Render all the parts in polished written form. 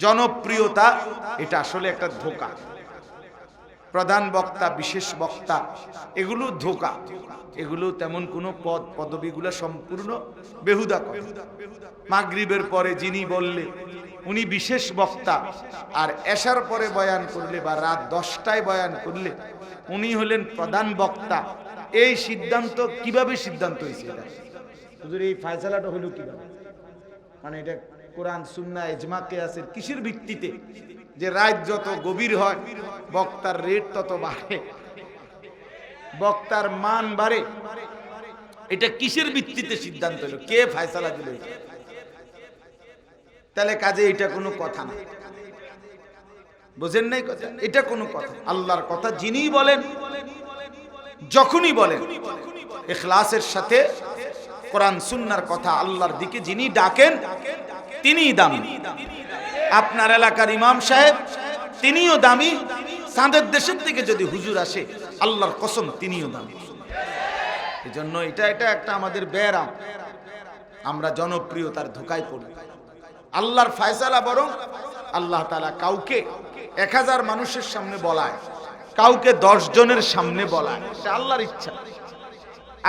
জনপ্রিয়তা এটা আসলে একটা ধোঁকা। প্রধান বক্তা, বিশেষ বক্তা, এগুলো ধোঁকা, এগুলো তেমন কোনো পদ পদবিগুলো সম্পূর্ণ বেহুদা কথা। মাগরিবের পরে যিনি বললে উনি বিশেষ বক্তা, আর এশার পরে বয়ান করলে বা রাত 10টায় বয়ান করলে উনি হলেন প্রধান বক্তা, এই সিদ্ধান্ত কিভাবে সিদ্ধান্ত হয়েছে? এটা হুজুর এই ফয়সালাটা হলো কিভাবে? মানে এটা কোরআন, সুন্নাহ, ইজমা, কিয়াসের কিসের ভিত্তিতে যে রাত যত গভীর হয় বক্তার রেট তত বাড়ে, বক্তার মান বাড়ে? এটা কিসের ভিত্তিতে সিদ্ধান্ত হলো? কে ফয়সালা দিল? তাহলে কাজে এটা কোনো কথা না, বুঝেন নাই কথা? এটা কোনো কথা? আল্লাহর কথা যিনি বলেন, যখনই বলেন, ইখলাসের সাথে কোরআন সুন্নাহর কথা আল্লাহর দিকে যিনি ডাকেন তিনিই দামি। আপনার এলাকার ইমাম সাহেব তিনিও দামি, চাঁদের দেশের থেকে যদি হুজুর আসে আল্লাহর কসম তিনিও দামি। এজন্য এটা একটা আমাদের ব্যারাম, আমরা জনপ্রিয়তার ধোঁকায় পড়ি। আল্লাহর ফয়সালা বরং আল্লাহ তাআলা কাউকে 1000 মানুষের সামনে বলায়, কাউকে 10 জনের সামনে বলায়, এটা আল্লাহর ইচ্ছা।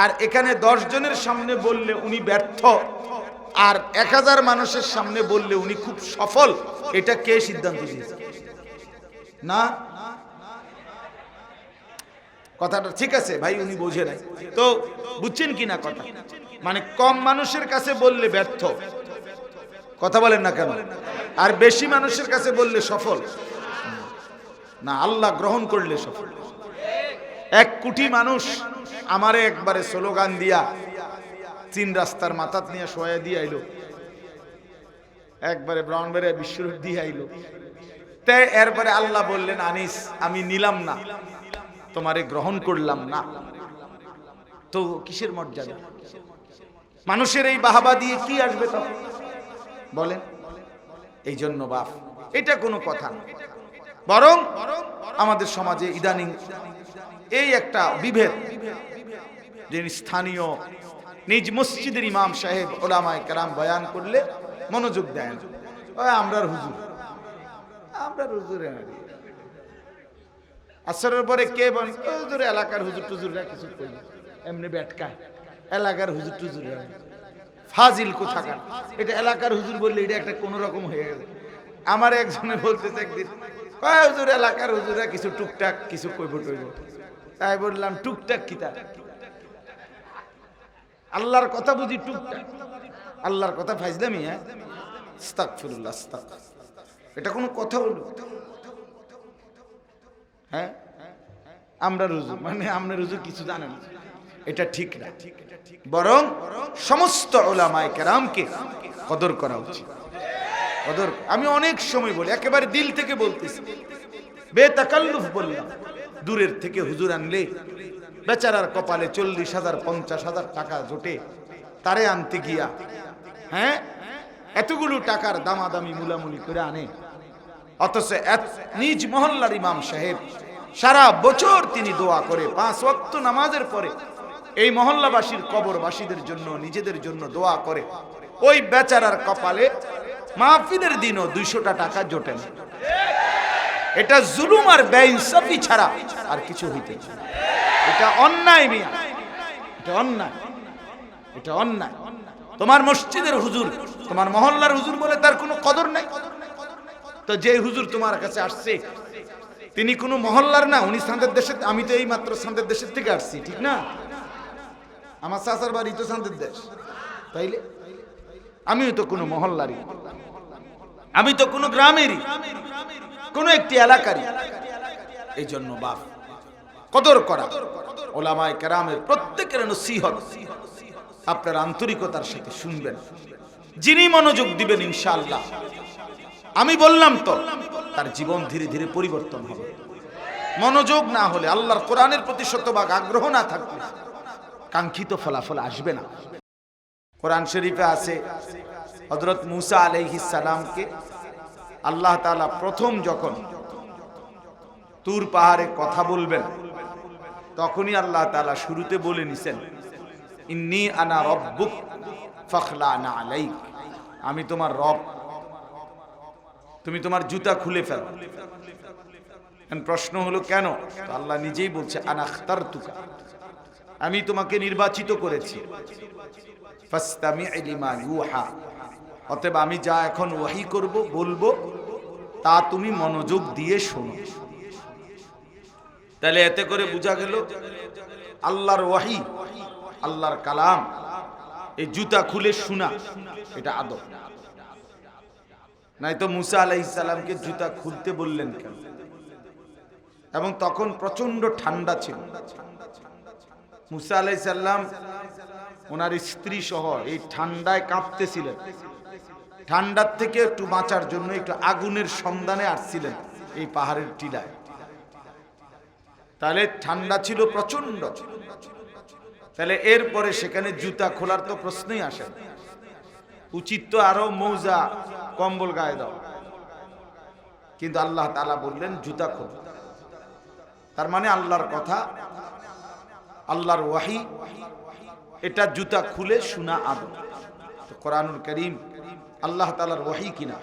আর এখানে 10 জনের সামনে বললে উনি ব্যর্থ, আর 1000 মানুষের সামনে বললে উনি খুব সফল, এটা কে সিদ্ধান্ত দিয়েছে? না, কথাটা ঠিক আছে ভাই, উনি বোঝে নাই তো, বুঝছেন কি না কথা? মানে কম মানুষের কাছে বললে ব্যর্থ, কথা বলেন না কেন? আর বেশি মানুষের কাছে বললে সফল না, আল্লাহ গ্রহণ করলে সফল। 1 কোটি মানুষ আমারে একবারে স্লোগান দিয়া 3 রাস্তার মাথাত নিয়ে শোয়া দিয়ে আইলো, একবারে ব্রাউনবাড়িয়া বিশ্ব রোড দিয়ে আইলো। তাই এরপরে আল্লাহ বললেন, আনিস আমি নিলাম না, তোমারে গ্রহণ করলাম না, তো কিসের মর্যাদা? মানুষের এই বাহাবা দিয়ে কি আসবে তখন বলেন? এই জন্য বাপ, এটা কোনো কথা না। বরং আমাদের সমাজে ইদানিং এই একটা বিভেদ, যে স্থানীয় নিজ মসজিদের ইমাম সাহেব, ওলামায়ে কেরাম বয়ান করলে মনোযোগ দেন, ওই আমরার হুজুর, আমরার হুজুরে আসরের পরে কে বলেন হুজুর, এলাকার হুজুর টুজুররা কিছু করি, এমনি ব্যাটকায় এলাকার হুজুর টুজুররা ফাজিল কোথাকার। এটা এলাকার হুজুর বললে এটা একটা কোন রকম হয়ে গেল। আমার একজনে বলতেছে একদিন, হুজুর এলাকার হুজুররা কিছু টুকটাক কিছু কইব টইব। তাই বললাম টুকটাক কি? তার আল্লাহর কথা বুঝি টুকটাক? আল্লাহর কথা ফাইজলামি? হ্যাঁ, আস্তাগফিরুল্লাহ, এটা কোনো কথা হলো? হ্যাঁ, আমরা রুজু মানে আমরা রুজু কিছু জানেন, এটা ঠিক না। বরং সমস্ত উলামায়ে কেরামকে কদর করা উচিত। কদর আমি অনেক সময় বলি, একেবারে দিল থেকে বলতেছি, বেতাকাল্লুফ বললাম। দূরের থেকে হুজুর আনলে বেচারার কপালে 40,000 50,000 টাকা জোটে, তারে আনতে গিয়া হ্যাঁ এতগুলো টাকার দামাদামি মুলামুলি করে আনে, অথচ নিজ মহল্লার ইমাম সাহেব সারা বছর তিনি দোয়া করে 5 ওয়াক্ত নামাজের পরে এই মহল্লাবাসীর কবরবাসীদের জন্য, নিজেদের জন্য দোয়া করে। ওই বেচারার কপালে মাহফিলের দিনও 200টা টাকা জোটে না। এটা জুলুম আর বেইনসাফি ছাড়া আর কিছু হইতে পারে না। এটা অন্যায় মিয়া, এটা অন্যায়, এটা অন্যায়। তোমার মসজিদের হুজুর, তোমার মহল্লার হুজুর বলে তার কোনো কদর নাই? তো যে হুজুর তোমার কাছে আসছে তিনি কোনো মহল্লার না, উনি সান্দের দেশের। আমি তো এই মাত্র সান্দের দেশের থেকে আসছি, ঠিক না? আমার চাচার বাড়ি তো সান্দের দেশ, তাইলে আমিও তো কোনো মহল্লারই, আমি তো কোনো গ্রামেরই, কোনো একটি এলাকারই। এই জন্য বাপ, কদর করা ওলামায়ে কেরামের প্রত্যেকের নসিহত আপনার আন্তরিকতার সাথে শুনবেন। যিনি মনোযোগ দিবেন ইনশাআল্লাহ, আমি বললাম তো, তার জীবন ধীরে ধীরে পরিবর্তন হবে। মনোযোগ না হলে, আল্লাহর কোরআনের প্রতি শতভাগ আগ্রহ না থাকলে কাঙ্ক্ষিত ফলাফল আসবে না। কোরআন শরীফে আছে হযরত মূসা আলাইহিস সালামকে আল্লাহ তাআলা প্রথম যখন তুর পাহাড়ে কথা বলবেন, তখনই আল্লাহ তাআলা শুরুতে বলে নিছেন, ইন্নী আনা রব্বুক ফাখলানা আলাইক, আমি তোমার রব, তুমি তোমার জুতা খুলে ফেলো। প্রশ্ন হলো কেন? তো আল্লাহ নিজেই বলছে আনা আখতারতুকা, আমি তোমাকে নির্বাচিত করেছি। ফাসতামি' লিমা ইউহা, অতএব আমি যা এখন ওয়াহি করব বলবো তা তুমি মনোযোগ দিয়ে শোনো। তাহলে এতে করে বোঝা গেল আল্লাহর ওয়াহি, আল্লাহর কালাম, এই জুতা খুলে শোনা এটা আদব। নাই তো মুসা আলাইহিস সালামকে জুতা খুলতে বললেন কেন? এবং তখন প্রচন্ড ঠান্ডা ছিল। মুসা আলাইহিস সালাম ওনার স্ত্রী সহ এই ঠান্ডায় কাঁপতেছিলেন। ঠান্ডার থেকে একটু বাঁচার জন্য একটু আগুনের সন্ধানে আসছিলেন এই পাহাড়ের টিলায়। তাহলে ঠান্ডা ছিল প্রচন্ড। তাহলে এরপরে সেখানে জুতা খোলার তো প্রশ্নই আসে না। উচিত তো আরো মৌজা কম্বল গায়ে দাও, কিন্তু আল্লাহ তাআলা বললেন জুতা খোল। তার মানে আল্লাহর কথা, আল্লাহর ওয়াহি, এটা জুতা খুলে শোনা আদব। তো কোরআনুল কারীম আল্লাহ তাআলার ওয়াহি কিনা?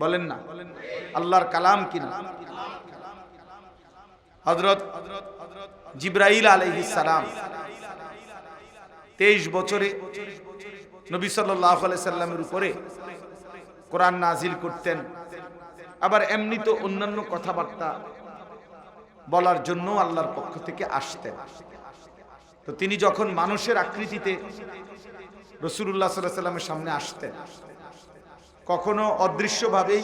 বলেন না, আল্লাহর কালাম কিনা? হযরত জিবরাইল আলাইহিস সালাম 23 বছরে নবী সাল্লাল্লাহু আলাইহি সাল্লামের উপরে কোরআন নাজিল করতেন। আবার এমনি তো অন্যান্য কথাবার্তা বলার জন্য আল্লাহর পক্ষ থেকে আসতেন। তো তিনি যখন মানুষের আকৃতিতে রাসূলুল্লাহ সাল্লাল্লাহু আলাইহি সাল্লামের সামনে আসতেন, কখনো অদৃশ্যভাবেই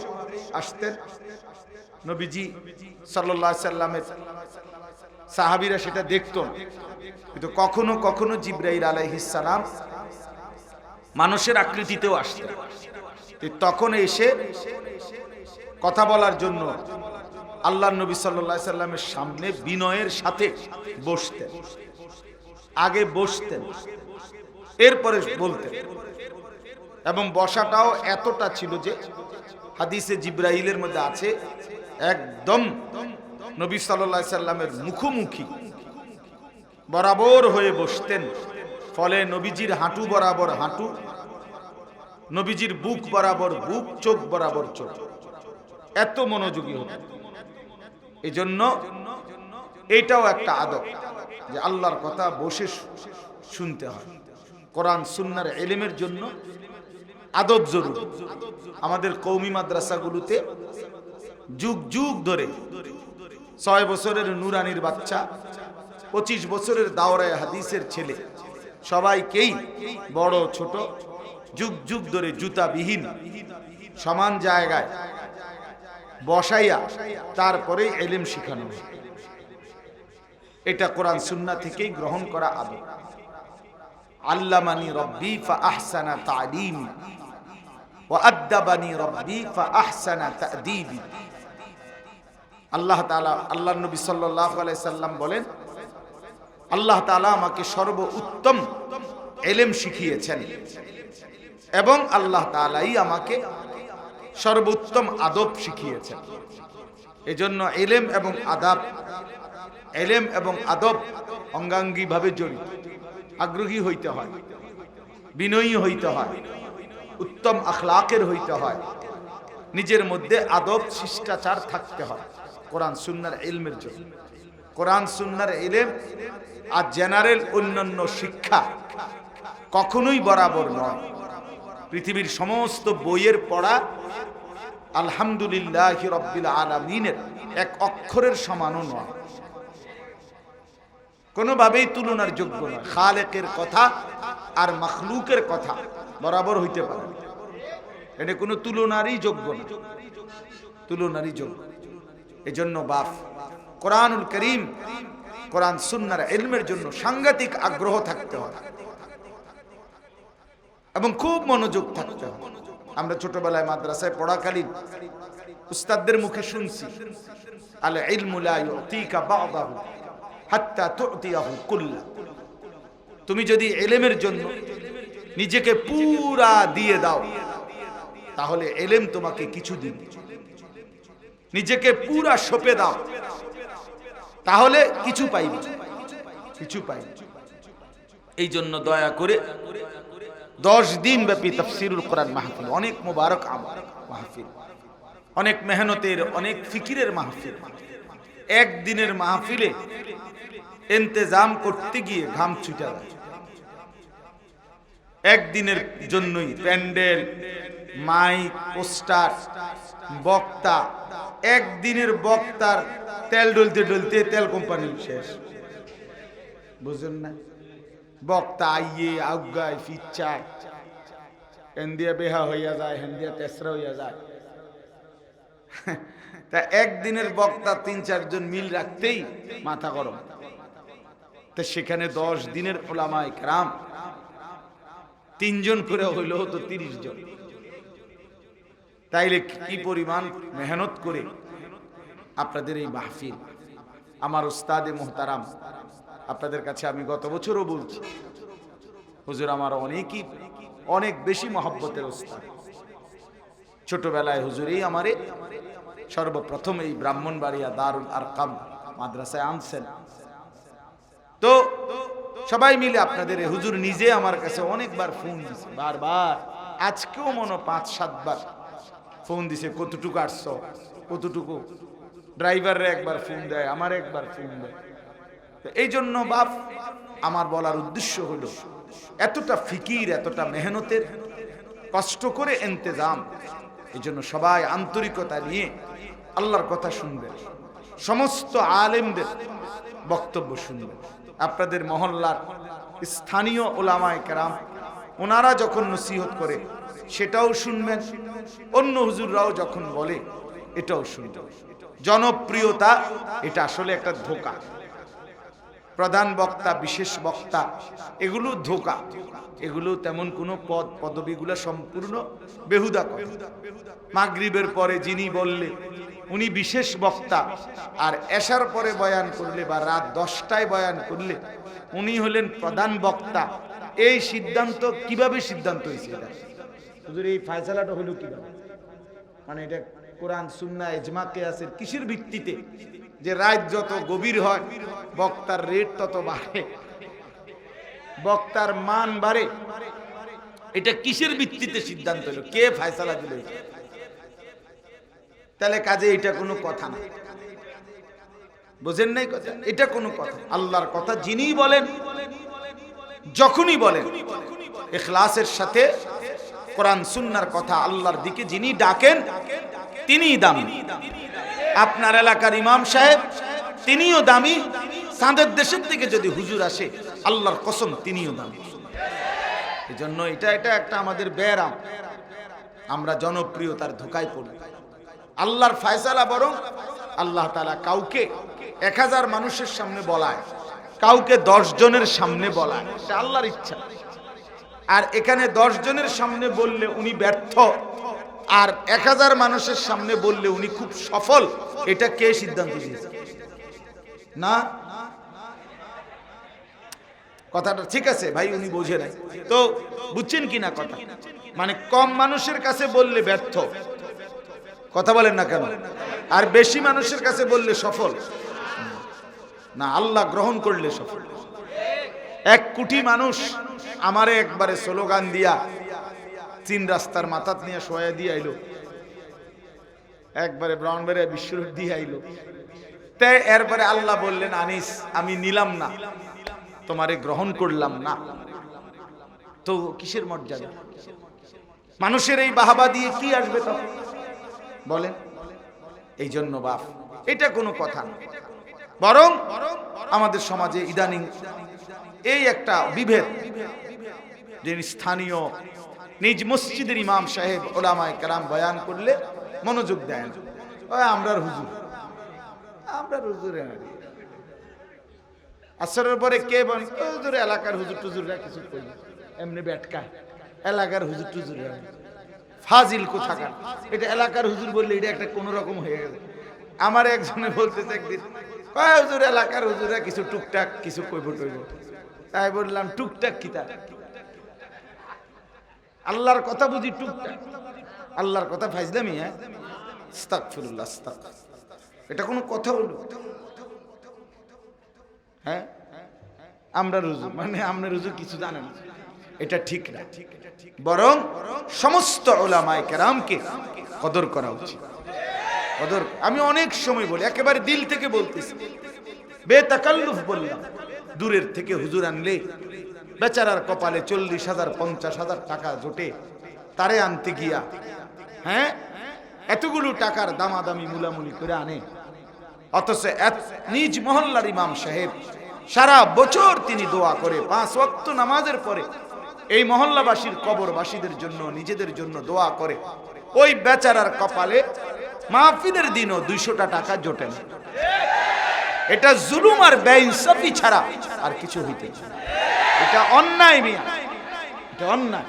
আসতেন। নবীজি সাল্লাল্লাহু আলাইহি সাল্লামের সাহাবীরা সেটা দেখত, কিন্তু কখনো কখনো জিবরাইল আলাইহিস সালাম মানুষের আকৃতিতেও আসতেন। তখন এসে কথা বলার জন্য আল্লাহর নবী সাল্লাল্লাহু আলাইহি সাল্লামের সামনে বিনয়ের সাথে বসতেন। আগে বসতেন, এরপরে বলতেন। এবং বসাটাও এতটা ছিল যে হাদিসে জিবরাইলের মধ্যে আছে একদম নবী সাল্লাল্লাহু আলাইহি সাল্লামের মুখোমুখি বরাবর হয়ে বসতেন। ফলে নবীজির হাঁটু বরাবর হাঁটু, নবীজির বুক বরাবর বুক, চোখ বরাবর চোখ, এত মনোযোগী হতেন। এই জন্য এটাও একটা আদব যে আল্লাহর কথা বসে শুনতে হয়। কোরআন সুন্নাহর ইলমের জন্য আদব জরুরি। আমাদের কওমি মাদ্রাসাগুলোতে যুগ যুগ ধরে 6 বছরের নুরানির বাচ্চা, 25 বছরের দাওরায়ে হাদিসের ছেলে, সবাইকেই বড় ছোট যুগ যুগ ধরে জুতাবিহীন সমান জায়গায় বসাইয়া তারপরে ইলম শিখানো। এটা কোরআন সুন্নাহ থেকেই গ্রহণ করা আদব। আল্লামানি রব্বি ফাআহসানা তা'লিমি ওয়া আদ্দাবানি রব্বি ফাআহসানা তা'দীবি। আল্লাহ তাআলা, আল্লাহর নবী সাল্লাল্লাহু আলাইহি সাল্লাম বলেন, আল্লাহ তাআলা আমাকে সর্বোত্তম ইলম শিখিয়েছেন এবং আল্লাহ তাআলাই আমাকে সর্বোত্তম আদব শিখিয়েছেন। এজন্য ইলম এবং আদব, ইলম এবং আদব অঙ্গাঙ্গিভাবে জড়িত। আগ্রহী হইতে হয়, বিনয়ী হইতে হয়, উত্তম আখলাকের হইতে হয়, নিজের মধ্যে আদব শিষ্টাচার থাকতে হয় কোরআন সুন্নাহর ইলমের জন্য। কোরআন সুন্নাহর ইলম আর জেনারেল অন্যান্য শিক্ষা কখনোই বরাবর নয়। পৃথিবীর সমস্ত বইয়ের পড়া আলহামদুলিল্লাহি রাব্বিল আলামিনের এক অক্ষরের সমানও নয়, কোনোভাবেই তুলনার যোগ্য নয়। খালেকের কথা আর মাখলুকের কথা বরাবর হইতে পারে, এটা কোনো তুলনারই যোগ্য না, তুলনারই যোগ্য। এজন্য বাপ কোরআনুল কারীম, কোরআন সুন্নাহর ইলমের জন্য সাংঘাতিক আগ্রহ থাকতে হয় এবং খুব মনোযোগ থাকতে হয়। আমরা ছোটবেলায় মাদ্রাসায় পড়াকালীন উস্তাদদের মুখে শুনছি, আল ইলমু লা ইউতিকা বা'দাহু হাত্তা তু'তিয়াহু কুল্লা। তুমি যদি ইলমের জন্য নিজেকে পুরা দিয়ে দাও তাহলে ইলম তোমাকে কিছু দিবে। নিজেকে পুরা সঁপে দাও তাহলে কিছু পাইবে, কিছু পাইবে। এই জন্য দয়া করে 10 দিন ব্যাপী তাফসীরুল কোরআন মাহফিল, অনেক মোবারক মাহফিল, অনেক মেহনতের, অনেক ফিকিরের মাহফিল। একদিনের মাহফিলে ইন্তেজাম করতে গিয়ে ঘাম ছুটে যায়। একদিনের জন্যই প্যান্ডেল, মাইক, পোস্টার, বক্তা, একদিনের বক্তার তেল ডলতে ডলতে তেল কোম্পানি শেষ। বুঝুন না, বক্তা আইয়ে আউগায় ফিচ্ছায়, হেন্দিয়া বেহা হইয়া যায়, হেন্দিয়া তেসরা হইয়া যায়। তা একদিনের বক্তা ৩-৪ জন মিল রাখতেই মাথা গরম। তা সেখানে 10 দিনের উলামায়ে কেরাম 3 জন করে হইল তো 30 জন। তাইলে কি পরিমাণ মেহনত করে আপনাদের এই মাহফিল। আমার উস্তাদে মুহতারাম, আপনাদের কাছে আমি গত বছরও বলছি, হুজুর আমার অনেক বেশি মহব্বতের উস্তাদ। ছোটবেলায় হুজুরই আমারে সর্বপ্রথম এই ব্রাহ্মণবাড়িয়া দারুল আরকাম মাদ্রাসায় আনছেন। তো সবাই মিলে আপনাদের হুজুর নিজে আমার কাছে অনেকবার ফোন দিছে, বারবার, আজকেও মনে 5-7 বার ফোন দিছে, কতটুকু আসছো, কতটুকু। ড্রাইভাররা একবার ফোন দেয়, আমার একবার ফোন দেয়। এই জন্য বাপ আমার বলার উদ্দেশ্য হলো, এতটা ফিকির, এতটা মেহনতের, কষ্ট করে ইন্তেজাম, এই জন্য সবাই আন্তরিকতা নিয়ে আল্লাহর কথা শুনবেন, সমস্ত আলেমদের বক্তব্য শুনবেন। আপনাদের মহল্লার স্থানীয় উলামায়ে কেরাম ওনারা যখন নসিহত করে সেটাও শুনবেন, অন্য হুজুররাও যখন বলে এটাও শুনবেন। জনপ্রিয়তা এটা আসলে একটা ধোঁকা। প্রধান বক্তা, বিশেষ বক্তা, এগুলো ধোঁকা, এগুলো তেমন কোনো পদ পদবিগুলো সম্পূর্ণ বেহুদা কথা। মাগরিবের পরে যিনি বললে উনি বিশেষ বক্তা, আর এশার পরে বয়ান করলে বা রাত 10টায় বয়ান করলে উনি হলেন প্রধান বক্তা। এই সিদ্ধান্ত কিভাবে সিদ্ধান্ত হয়েছে? এটা হুজুর এই ফয়সালাটা হলো কিভাবে? মানে এটা কোরআন, সুন্নাহ, ইজমা, কিয়াসের কিসের ভিত্তিতে যে রাত যত গভীর হয় বক্তার রেট তত বাড়ে, বক্তার মান বাড়ে? এটা কিসের ভিত্তিতে সিদ্ধান্ত হলো? কে ফয়সালা দিল? তাহলে কাজে এটা কোনো কথা না, বুঝেন নাই কথা? এটা কোনো কথা? আল্লাহর কথা যিনি বলেন, যখনই বলেন, ইখলাসের সাথে কোরআন সুন্নাহর কথা আল্লাহর দিকে যিনি ডাকেন তিনিই দামি। আপনার এলাকার ইমাম সাহেব তিনিও দামি, চাঁদের দেশের থেকে যদি হুজুর আসে আল্লাহর কসম তিনিও দামি। এই জন্য এটা একটা আমাদের ব্যারাম, আমরা জনপ্রিয়তার ধোঁকায় পড়ি। আল্লাহর ফয়সালা বরং আল্লাহ তাআলা কাউকে 1000 মানুষের সামনে বলায়, কাউকে 10 জনের সামনে বলায়, এটা আল্লাহর ইচ্ছা। আর এখানে 10 জনের সামনে বললে উনি ব্যর্থ, আর 1000 মানুষের সামনে বললে উনি খুব সফল, এটা কে সিদ্ধান্ত দিয়েছে? না, কথাটা ঠিক আছে ভাই, উনি বোঝে নাই তো, বুঝছেন কিনা কথা? মানে কম মানুষের কাছে বললে ব্যর্থ, কথা বলেন না কেন? আর বেশি মানুষের কাছে বললে সফল না, আল্লাহ গ্রহণ করলে সফল। 1 কোটি মানুষ আমারে একবারে স্লোগান দিয়া 3 রাস্তার মাথাত নিয়ে শোয়া দিয়ে আইলো, একবারে ব্রাউনবাড়িয়া বিশ্ব রোড দিয়ে আইলো। তাই এরপরে আল্লাহ বললেন, আনিস আমি নিলাম না, তোমারে গ্রহণ করলাম না। তো কিসের মর্যাদা? মানুষের এই বাহাবা দিয়ে কি আসবে তখন বলেন? এই জন্য বাপ এটা কোনো কথা না, বরং আমাদের সমাজে ইদানিং এই একটা বিভেদ, যে স্থানীয় নিজ মসজিদের ইমাম সাহেব উলামায়ে কেরাম বয়ান করলে মনোযোগ দেন, আমরার হুজুর, আমরার হুজুর। আসরের পরে কে বলেন হুজুর, এলাকার হুজুর টুজুররা কিছু কই এমনি ব্যাটকায়, এলাকার হুজুর টুজুররা ফাজিল কোথাকার। এটা এলাকার হুজুর বললে এটা একটা কোন রকম হয়ে গেছে। আমার একজনে বলতেছে একদিন, হুজুর এলাকার হুজুররা কিছু টুকটাক কিছু কইব টইব। তাই বললাম টুকটাক কি? তার আল্লাহর কথা বুঝি টুকটাক? আল্লাহর কথা ফাইজলামি? হ্যাঁ, আস্তাগফিরুল্লাহ, এটা কোনো কথা হলো? হ্যাঁ, আমরা রুজু মানে আমরা রুজু কিছু জানেন, এটা ঠিক না। বরং সমস্ত উলামায়ে কেরামকে কদর করা উচিত। কদর। আমি অনেক সময় বলি, একেবারে দিল থেকে বলতেছি, বেতাকাল্লুফ বললাম। দূরের থেকে হুজুর আনলে বেচারার কপালে 40,000 50,000 টাকা জোটে, তারে আনতে গিয়া হ্যাঁ এতগুলো টাকার দামাদামি মুলামুলি করে আনে। অথচ নিজ মহল্লার ইমাম সাহেব সারা বছর তিনি দোয়া করে 5 ওয়াক্ত নামাজের পরে এই মহল্লাবাসীর কবরবাসীদের জন্য, নিজেদের জন্য দোয়া করে। ওই বেচারার কপালে মাহফিলের দিনও 200টা টাকা জোটে না। এটা জুলুম আর বেইনসাফি ছাড়া আর কিছু হইতে না। এটা অন্যায় মিয়া, এটা অন্যায়,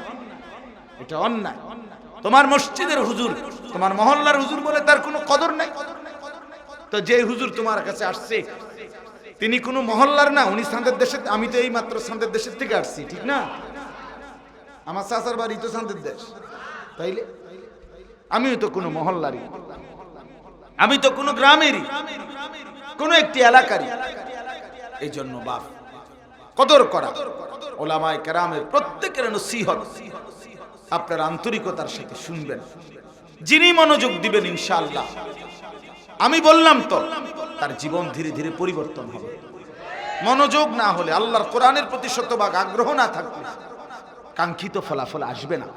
এটা অন্যায়। তোমার মসজিদের হুজুর, তোমার মহল্লার হুজুর বলে তার কোনো কদর নাই। তো যে হুজুর তোমার কাছে আসছে তিনি কোনো মহল্লার না, উনি সান্দের দেশে। আমি তো এই মাত্র সান্দের দেশের থেকে আসছি, ঠিক না? আমার চাচার বাড়ি তো সান্দের দেশ, তাইলে আমিও তো কোনো মহল্লারই, আমি তো কোনো গ্রামেরই, কোনো একটি এলাকারই। এই জন্য বাপ কদর করা, ওলামায়ে কেরামের প্রত্যেকের নসিহত আপনার আন্তরিকতার সাথে শুনবেন। যিনি মনোযোগ দিবেন ইনশাআল্লাহ, আমি বললাম তো, তার জীবন ধীরে ধীরে পরিবর্তন হবে। মনোযোগ না হলে, আল্লাহর কোরআনের প্রতি শতভাগ আগ্রহ না থাকলে কাঙ্ক্ষিত ফলাফল আসবে না।